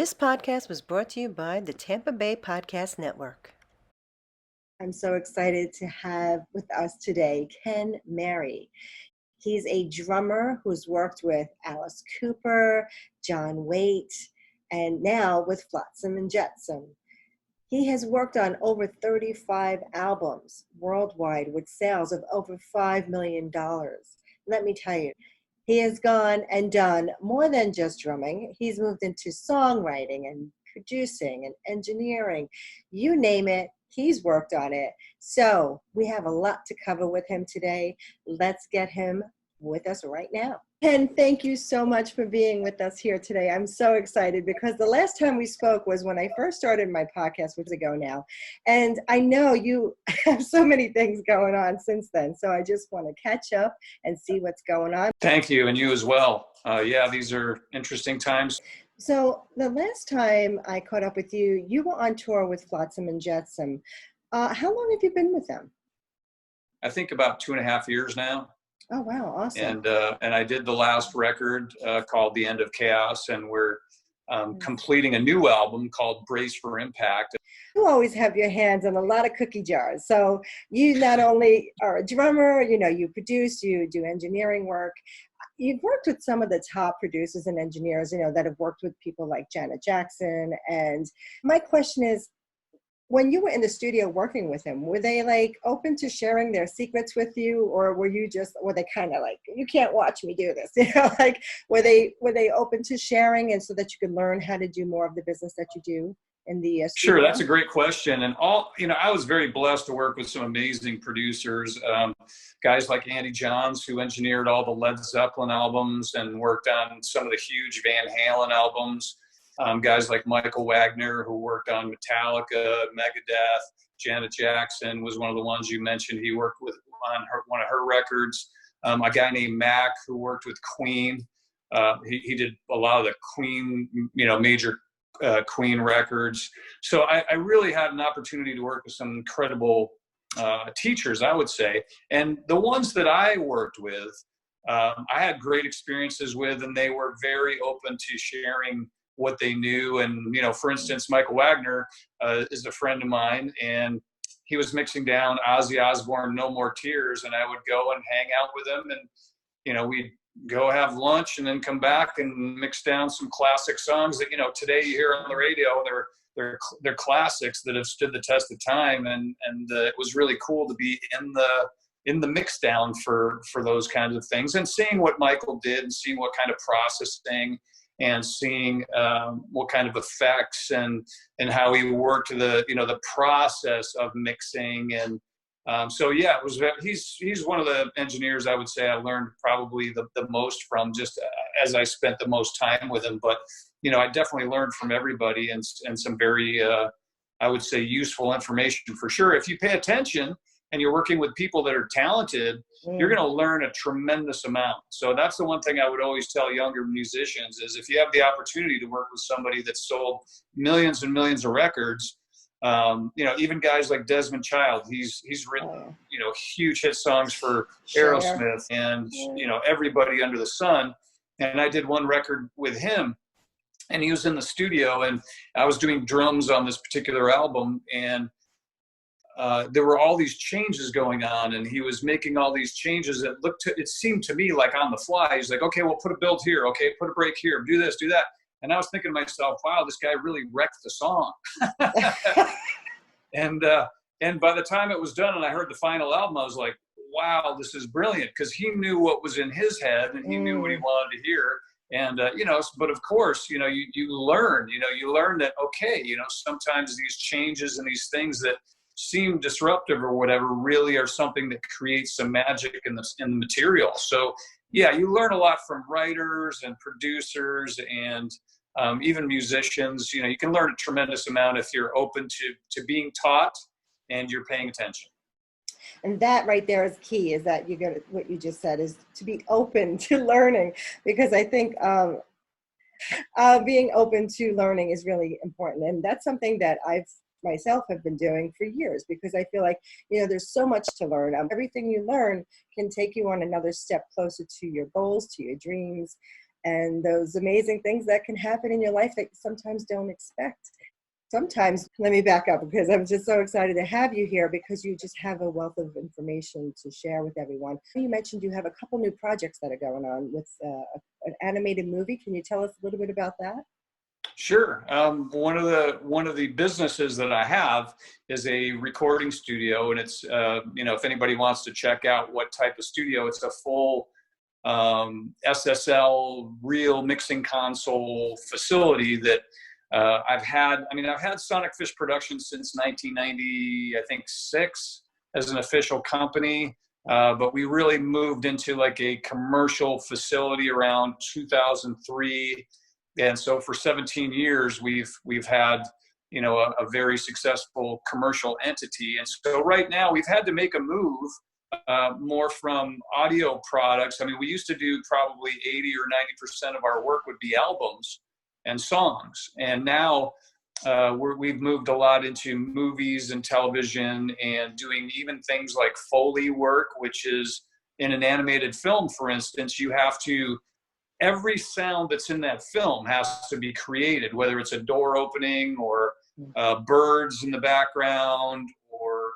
This podcast was brought to you by the Tampa Bay Podcast Network. I'm so excited to have with us today Ken Mary. He's a drummer who's worked with Alice Cooper, John Waite, and now with Flotsam Jetsam. He has worked on over 35 albums worldwide with sales of over $5 million. Let me tell you, he has gone and done more than just drumming. He's moved into songwriting and producing and engineering. You name it, he's worked on it. So we have a lot to cover with him today. Let's get him with us right now. Ken, thank you so much for being with us here today. I'm so excited because the last time we spoke was when I first started my podcast, which is ago now. And I know you have so many things going on since then. So I just want to catch up and see what's going on. Thank you, and you as well. These are interesting times. So the last time I caught up with you, you were on tour with Flotsam Jetsam. How long have you been with them? I think about 2.5 years now. Oh, wow. Awesome. And I did the last record called The End of Chaos, and we're completing a new album called Brace for Impact. You always have your hands in a lot of cookie jars. So you not only are a drummer, you produce, you do engineering work. You've worked with some of the top producers and engineers, that have worked with people like Janet Jackson. And my question is, when you were in the studio working with him, were they like open to sharing their secrets with you, or were they kind of like, you can't watch me do this? Like were they open to sharing, and so that you could learn how to do more of the business that you do in the studio? Sure, that's a great question. And I was very blessed to work with some amazing producers, guys like Andy Johns, who engineered all the Led Zeppelin albums and worked on some of the huge Van Halen albums. Guys like Michael Wagner, who worked on Metallica, Megadeth. Janet Jackson was one of the ones you mentioned. He worked with on one of her records. A guy named Mac, who worked with Queen. He did a lot of the Queen, major Queen records. So I really had an opportunity to work with some incredible teachers, I would say. And the ones that I worked with, I had great experiences with, and they were very open to sharing what they knew. And, for instance, Michael Wagner is a friend of mine, and he was mixing down Ozzy Osbourne, No More Tears, and I would go and hang out with him, and, we'd go have lunch and then come back and mix down some classic songs that, today you hear on the radio. They're classics that have stood the test of time. And it was really cool to be in the mix down for those kinds of things, and seeing what Michael did and seeing what kind of processing and seeing what kind of effects and how he worked the process of mixing. And it was. He's one of the engineers I would say I learned probably the most from, just as I spent the most time with him. But I definitely learned from everybody, and some very I would say useful information for sure. If you pay attention and you're working with people that are talented, you're going to learn a tremendous amount. So that's the one thing I would always tell younger musicians is, if you have the opportunity to work with somebody that's sold millions and millions of records, even guys like Desmond Child, he's written, huge hit songs for Aerosmith and, everybody under the sun. And I did one record with him, and he was in the studio, and I was doing drums on this particular album, and there were all these changes going on, and he was making all these changes that it seemed to me like on the fly. He's like, okay, well, put a build here. Okay, put a break here. Do this, do that. And I was thinking to myself, wow, this guy really wrecked the song. And by the time it was done and I heard the final album, I was like, wow, this is brilliant, because he knew what was in his head, and he knew what he wanted to hear. And, but of course, you learn that, okay, sometimes these changes and these things that seem disruptive or whatever really are something that creates some magic in the material. So yeah, you learn a lot from writers and producers and even musicians. You can learn a tremendous amount if you're open to being taught and you're paying attention. And that right there is key, is that what you just said, is to be open to learning, because I think being open to learning is really important. And that's something that I've myself have been doing for years, because I feel like, there's so much to learn. Everything you learn can take you on another step closer to your goals, to your dreams. and those amazing things that can happen in your life that you sometimes don't expect. Sometimes, let me back up because I'm just so excited to have you here because you just have a wealth of information to share with everyone. You mentioned you have a couple new projects that are going on with an animated movie. Can you tell us a little bit about that? Sure. One of the businesses that I have is a recording studio, and it's if anybody wants to check out what type of studio, it's a full SSL real mixing console facility that I've had Sonic Phish Productions since 1990, I think 6 as an official company. But we really moved into like a commercial facility around 2003. And so for 17 years, we've had, a very successful commercial entity. And so right now we've had to make a move more from audio products. I mean, we used to do probably 80 or 90% of our work would be albums and songs. And now we've moved a lot into movies and television and doing even things like Foley work, which is in an animated film, for instance, you have to, every sound that's in that film has to be created, whether it's a door opening or birds in the background or,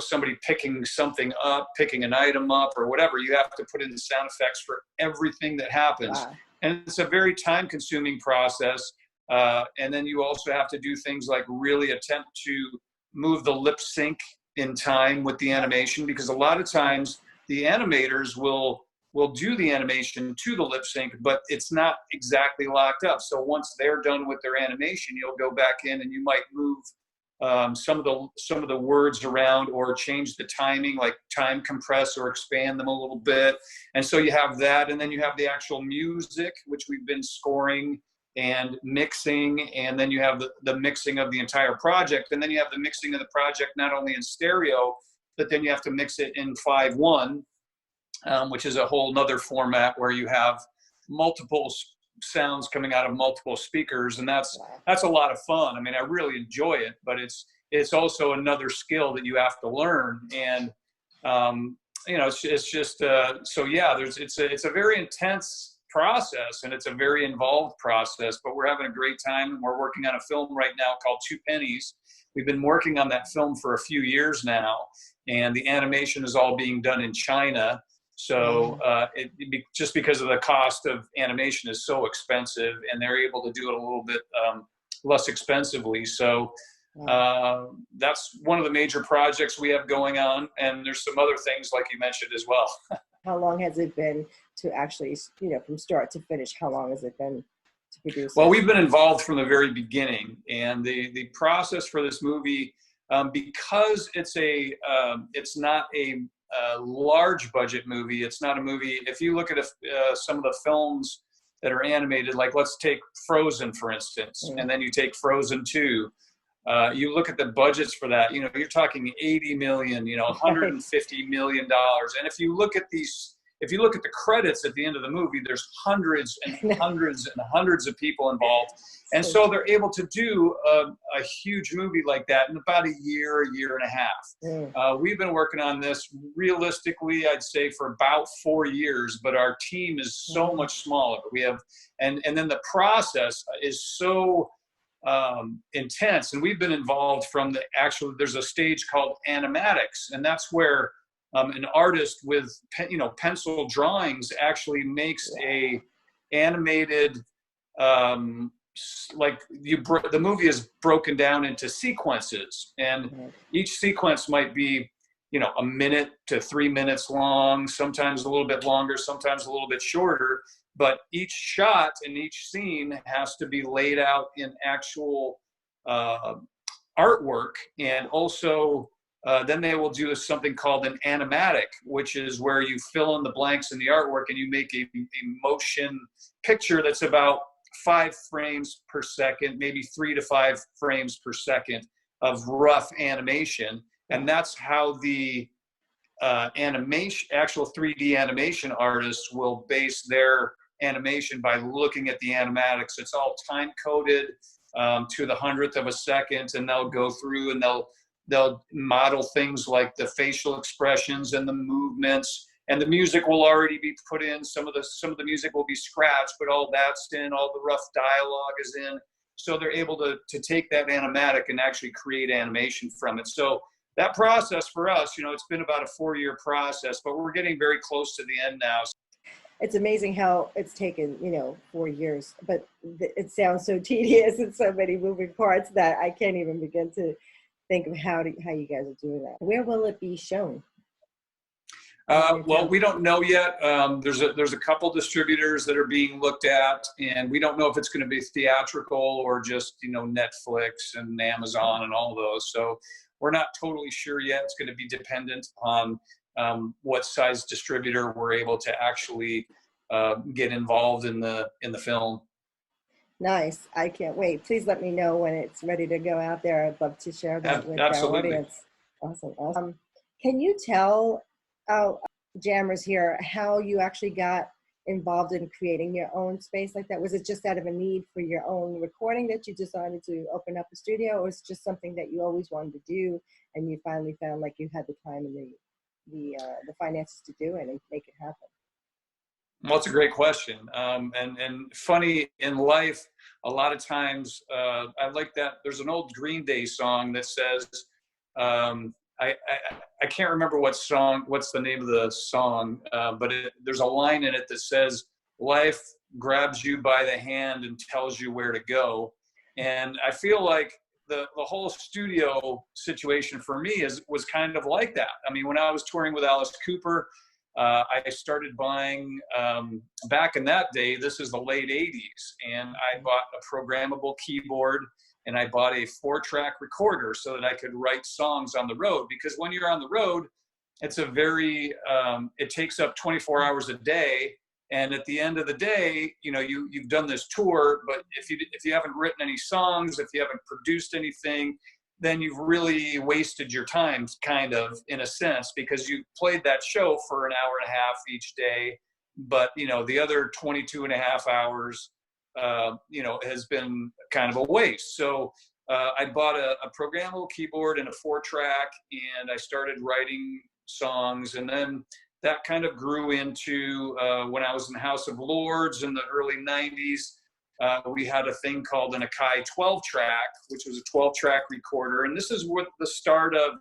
somebody picking something up, picking an item up or whatever. You have to put in sound effects for everything that happens. Wow. And it's a very time-consuming process. And then you also have to do things like really attempt to move the lip sync in time with the animation, because a lot of times the animators will do the animation to the lip sync, but it's not exactly locked up. So once they're done with their animation, you'll go back in and you might move some of the words around or change the timing, like time compress or expand them a little bit. And so you have that, and then you have the actual music, which we've been scoring and mixing, and then you have the mixing of the entire project, and then you have the mixing of the project not only in stereo, but then you have to mix it in 5.1, which is a whole nother format where you have multiple sounds coming out of multiple speakers, and that's a lot of fun. I mean, I really enjoy it, but it's also another skill that you have to learn. And it's just so yeah, it's a very intense process, and it's a very involved process, but we're having a great time. We're working on a film right now called Two Pennies. We've been working on that film for a few years now, and the animation is all being done in China. So just because of the cost of animation is so expensive, and they're able to do it a little bit less expensively. So that's one of the major projects we have going on. And there's some other things like you mentioned as well. How long has it been to actually, from start to finish, how long has it been to produce? Well, we've been involved from the very beginning, and the process for this movie, because it's not a large budget movie. It's not a movie. If you look at some of the films that are animated, like let's take Frozen, for instance, and then you take Frozen 2. You look at the budgets for that, you're talking 80 million, $150 million. And if you look at the credits at the end of the movie, there's hundreds and hundreds and hundreds of people involved. And so they're able to do a huge movie like that in about a year and a half. We've been working on this realistically, I'd say, for about 4 years, but our team is so much smaller. We have, and then the process is so intense, and we've been involved from there's a stage called animatics, and that's where an artist with pencil drawings actually makes a animated the movie is broken down into sequences, and each sequence might be a minute to 3 minutes long, sometimes a little bit longer, sometimes a little bit shorter. But each shot and each scene has to be laid out in actual artwork. And also then they will do something called an animatic, which is where you fill in the blanks in the artwork and you make a motion picture that's about 5 frames per second, maybe 3 to 5 frames per second of rough animation. And that's how the actual 3D animation artists will base their animation, by looking at the animatics. It's all time coded to the 100th of a second, and they'll go through and they'll model things like the facial expressions and the movements and the music will already be put in. Some of the music will be scratched, but all that's in, all the rough dialogue is in. So they're able to take that animatic and actually create animation from it. So that process for us, it's been about a 4-year process, but we're getting very close to the end now. It's amazing how it's taken, 4 years, but it sounds so tedious and so many moving parts that I can't even begin to think of how you guys are doing that. Where will it be shown? Well, we don't know yet. There's a couple distributors that are being looked at, and we don't know if it's going to be theatrical or just, Netflix and Amazon and all those. So we're not totally sure yet. It's going to be dependent on what size distributor we're able to actually get involved in the film. Nice. I can't wait. Please let me know when it's ready to go out there. I'd love to share that with our audience. Awesome. Can you tell our jammers here how you actually got involved in creating your own space like that? Was it just out of a need for your own recording that you decided to open up a studio, or was it just something that you always wanted to do and you finally found like you had the time and the finances to do it and make it happen? Well, it's a great question. And funny in life, a lot of times I like that. There's an old Green Day song that says, I can't remember what's the name of the song, but there's a line in it that says, life grabs you by the hand and tells you where to go. And I feel like the whole studio situation for me was kind of like that. I mean, when I was touring with Alice Cooper, I started buying, back in that day, this is the late 80s, and I bought a programmable keyboard, and I bought a 4-track recorder so that I could write songs on the road. Because when you're on the road, it's it takes up 24 hours a day. And at the end of the day, you've done this tour, but if you haven't written any songs, if you haven't produced anything, then you've really wasted your time, kind of, in a sense, because you played that show for an hour and a half each day. But, the other 22 and a half hours, has been kind of a waste. So I bought a programmable keyboard and a 4-track, and I started writing songs. And then that kind of grew into when I was in House of Lords in the early 90s. We had a thing called an Akai 12-track, which was a 12-track recorder. And this is what the start of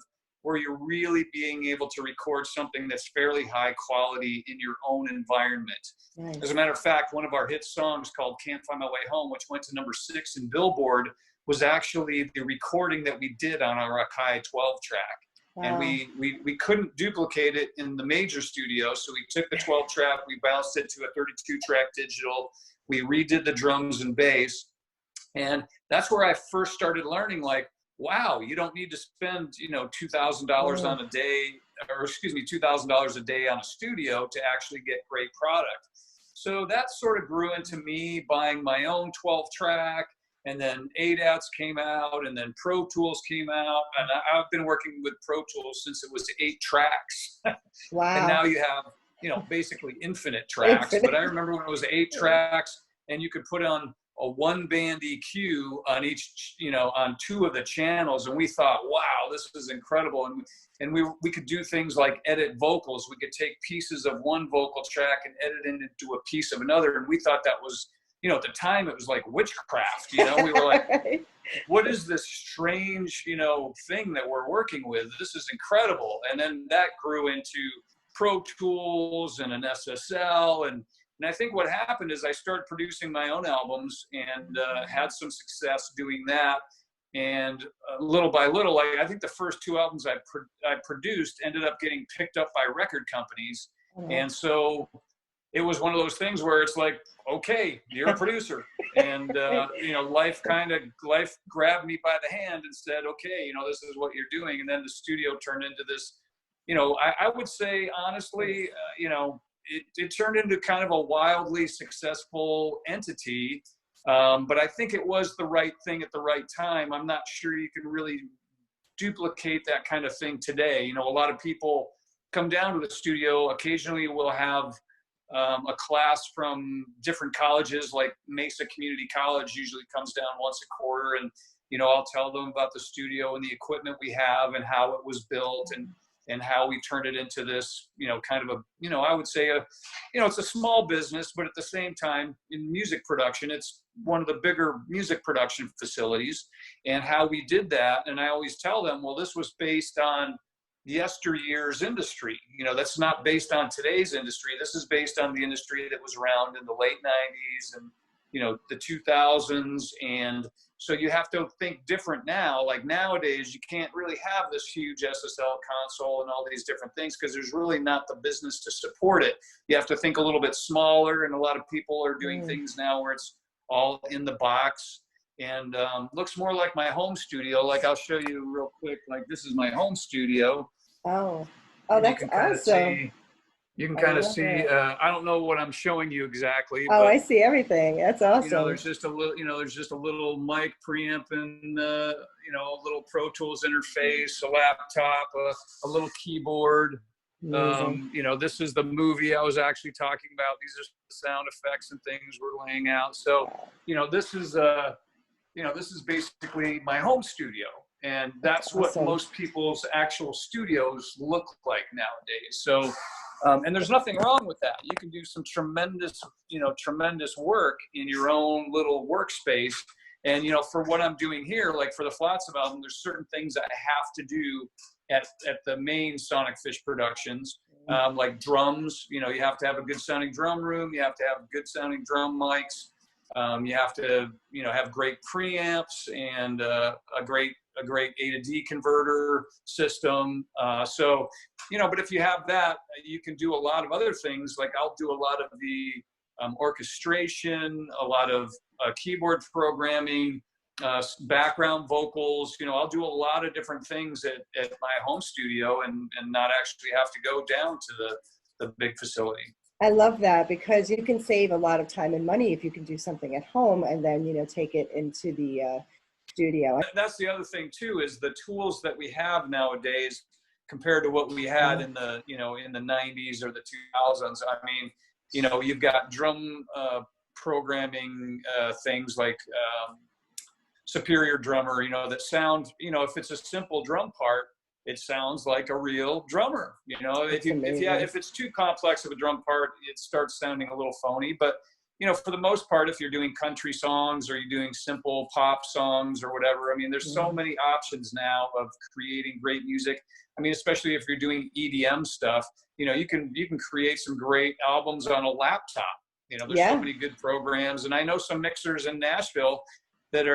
where you're really being able to record something that's fairly high quality in your own environment. Nice. As a matter of fact, one of our hit songs called Can't Find My Way Home, which went to number 6 in Billboard, was actually the recording that we did on our Akai 12-track. Wow. And we couldn't duplicate it in the major studio, so we took the 12-track, we bounced it to a 32-track digital, we redid the drums and bass, and that's where I first started learning, like, wow, you don't need to spend, $2,000 on a day, or $2,000 a day on a studio to actually get great product. So that sort of grew into me buying my own 12-track, and then ADATs came out, and then Pro Tools came out, and I've been working with Pro Tools since it was 8 tracks. Wow. And now you have, basically infinite tracks. But I remember when it was 8 tracks, and you could put on a 1-band EQ on each, on 2 of the channels. And we thought, wow, this is incredible. And we could do things like edit vocals. We could take pieces of one vocal track and edit it into a piece of another. And we thought that was, at the time it was like witchcraft, we were like, right. What is this strange, thing that we're working with? This is incredible. And then that grew into Pro Tools and an SSL. And I think what happened is I started producing my own albums and had some success doing that. And little by little, I think the first 2 albums I produced ended up getting picked up by record companies. Mm-hmm. And so it was one of those things where it's like, okay, you're a producer. And, life grabbed me by the hand and said, okay, this is what you're doing. And then the studio turned into this, I would say, honestly, it turned into kind of a wildly successful entity. But I think it was the right thing at the right time. I'm not sure you can really duplicate that kind of thing today. A lot of people come down to the studio. Occasionally we'll have a class from different colleges, like Mesa Community College usually comes down once a quarter. And, I'll tell them about the studio and the equipment we have and how it was built. and how we turned it into this, kind of a, I would say it's a small business, but at the same time in music production, it's one of the bigger music production facilities, and how we did that. And I always tell them, well, this was based on yesteryear's industry. That's not based on today's industry. This is based on the industry that was around in the late 90s and, the 2000s. And so you have to think different now. Like nowadays, you can't really have this huge SSL console and all these different things because there's really not the business to support it. You have to think a little bit smaller, and a lot of people are doing things now where it's all in the box and looks more like my home studio. Like I'll show you real quick. Like this is my home studio. Oh, that's awesome. You can kind of see, I don't know what I'm showing you exactly. Oh, but, I see everything. That's awesome. There's just a little mic preamp and, a little Pro Tools interface, a laptop, a little keyboard. This is the movie I was actually talking about. These are sound effects and things we're laying out. So, this is basically my home studio. And that's what most people's actual studios look like nowadays. So, and there's nothing wrong with that. You can do some tremendous work in your own little workspace. And, for what I'm doing here, like for the Flotsam album, there's certain things that I have to do at the main Sonic Phish Productions, like drums. You have to have a good sounding drum room. You have to have good sounding drum mics. You have to, have great preamps and a great A to D converter system. But if you have that, you can do a lot of other things. Like I'll do a lot of the orchestration, a lot of keyboard programming, background vocals. I'll do a lot of different things at my home studio and not actually have to go down to the big facility. I love that because you can save a lot of time and money if you can do something at home and then, take it into the studio. That's the other thing too, is the tools that we have nowadays compared to what we had in the, in the 90s or the 2000s. I mean, you've got drum programming things like Superior Drummer, that sound, if it's a simple drum part, it sounds like a real drummer. If it's too complex of a drum part, it starts sounding a little phony. But for the most part, if you're doing country songs or you're doing simple pop songs or whatever, I mean, there's so many options now of creating great music. I mean, especially if you're doing EDM stuff, you can create some great albums on a laptop. There's so many good programs, and I know some mixers in Nashville that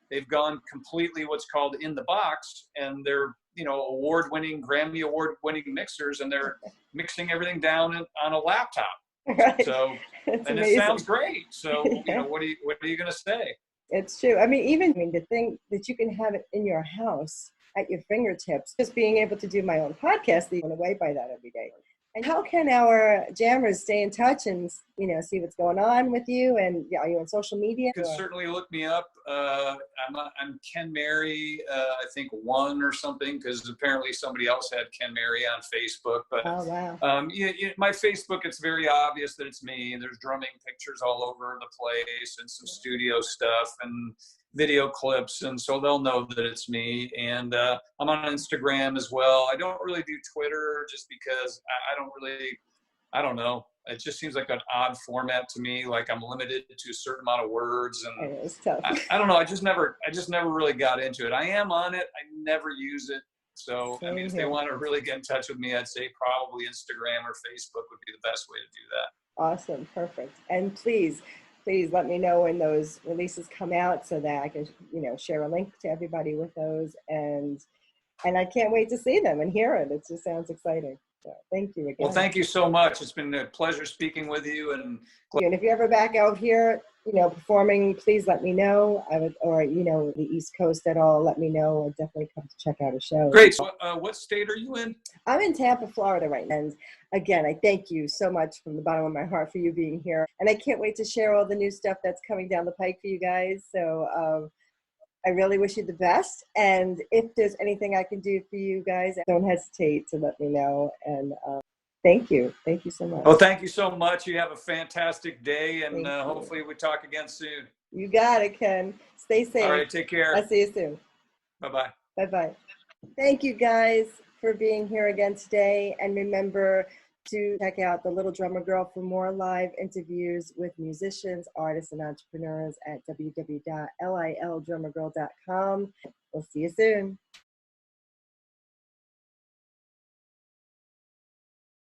they've gone completely what's called in the box, and they're Grammy award-winning mixers, and they're mixing everything down on a laptop. Right. So, and it sounds great. So, what are you going to say? It's true. I mean, the thing that you can have it in your house at your fingertips, just being able to do my own podcast, I'm away by that every day. And how can our jammers stay in touch and, see what's going on with you? And are you on social media? You can certainly look me up. I'm Ken Mary, I think 1 or something, because apparently somebody else had Ken Mary on Facebook. But oh, wow. My Facebook, it's very obvious that it's me. There's drumming pictures all over the place and some studio stuff and video clips, and so they'll know that it's me. And I'm on Instagram as well. I don't really do Twitter just because I don't know. It just seems like an odd format to me. Like I'm limited to a certain amount of words, and it's tough. I don't know. I just never really got into it. I am on it. I never use it. So I mean, if they want to really get in touch with me, I'd say probably Instagram or Facebook would be the best way to do that. Awesome, perfect. And please let me know when those releases come out so that I can, share a link to everybody with those. And I can't wait to see them and hear it. It just sounds exciting. So thank you again. Well, thank you so much. It's been a pleasure speaking with you. And if you're ever back out here, performing, please let me know. Or the East Coast at all, let me know. I'll definitely come to check out a show. Great. So, what state are you in? I'm in Tampa, Florida right now. And again, I thank you so much from the bottom of my heart for you being here. And I can't wait to share all the new stuff that's coming down the pike for you guys. So I really wish you the best. And if there's anything I can do for you guys, don't hesitate to let me know. And thank you. Thank you so much. Well, thank you so much. You have a fantastic day, and hopefully we talk again soon. You got it, Ken. Stay safe. All right, take care. I'll see you soon. Bye-bye. Bye-bye. Thank you, guys. for being here again today. And remember to check out the Little Drummer Girl for more live interviews with musicians, artists, and entrepreneurs at www.lildrummergirl.com. We'll see you soon.